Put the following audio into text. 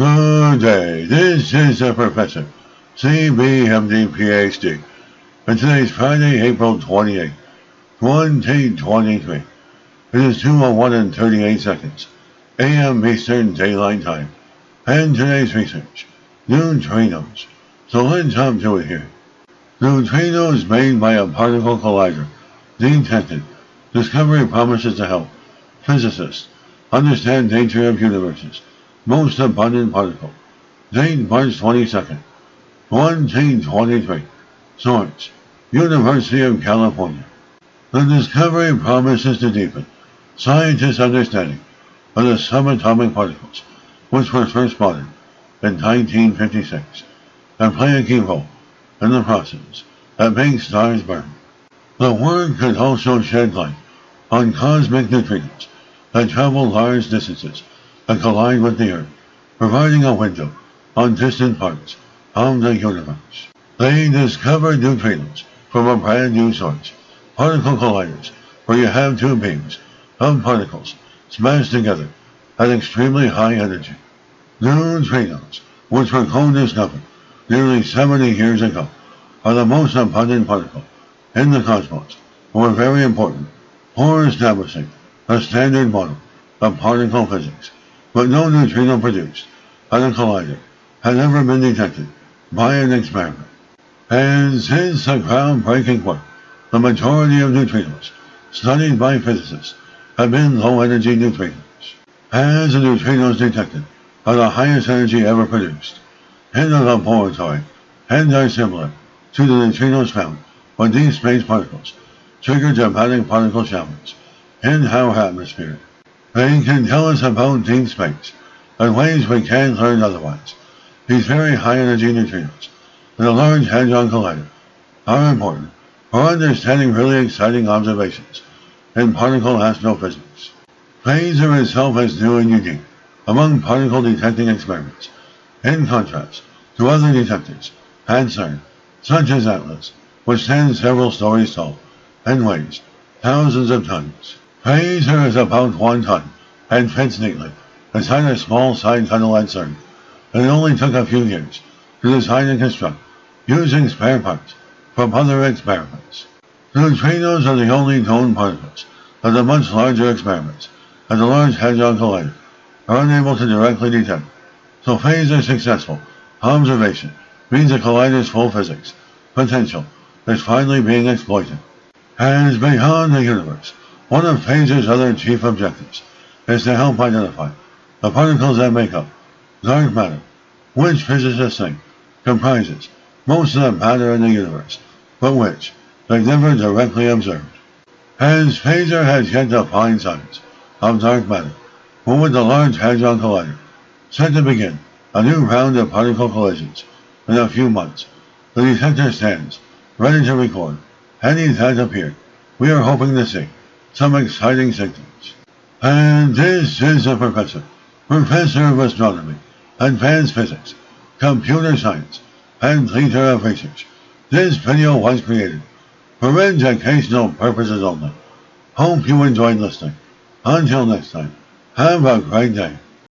Good day, this is the Professor, CBMD PhD, and today's Friday, April 28, 2023. It is 2:01 and 38 seconds, AM Eastern Daylight Time, and today's research, neutrinos. So let's jump to it here. Neutrinos made by a particle collider, detected. Discovery promises to help physicists understand nature of universes. Most abundant particle. Date March 22nd, 2023. Source: University of California. The discovery promises to deepen scientists' understanding of the subatomic particles, which were first spotted in 1956, and play a key role in the process that makes stars burn. The work could also shed light on cosmic neutrinos that travel large distances and collide with the Earth, providing a window on distant parts of the universe. They discovered neutrinos from a brand new source, particle colliders, where you have two beams of particles smashed together at extremely high energy. Neutrinos, which were co-discovered nearly 70 years ago, are the most abundant particle in the cosmos and were very important for establishing a standard model of particle physics, but no neutrino produced at a collider had ever been detected by an experiment. And since the groundbreaking work, the majority of neutrinos studied by physicists have been low-energy neutrinos, as the neutrinos detected are the highest energy ever produced in a laboratory and are similar to the neutrinos found when deep space particles trigger dramatic particle showers in our atmosphere. They can tell us about deep space in ways we can't learn otherwise. These very high-energy neutrinos in the Large Hadron Collider are important for understanding really exciting observations in particle astrophysics. Quasar itself is new and unique among particle detecting experiments, in contrast to other detectors at CERN, such as Atlas, which stands several stories tall and weighs thousands of tons. Quasar is about 1 ton and fits neatly inside a small side tunnel at CERN, and it only took a few years to design and construct using spare parts from other experiments. Neutrinos are the only known particles that the much larger experiments at the Large Hadron Collider are unable to directly detect, so Quasar's successful observation means the collider's full physics potential is finally being exploited. As beyond the universe, one of Quasar's other chief objectives is to help identify the particles that make up dark matter, which physicists think comprises most of the matter in the universe, but which they've never directly observed. As Quasar has yet to find signs of dark matter, but with the Large Hadron Collider set to begin a new round of particle collisions in a few months, the detector stands ready to record any that appear. We are hoping to see some exciting signals. And this is the Professor, Professor of Astronomy, Advanced Physics, Computer Science, and Leader of Research. This video was created for educational purposes only. Hope you enjoyed listening. Until next time, have a great day.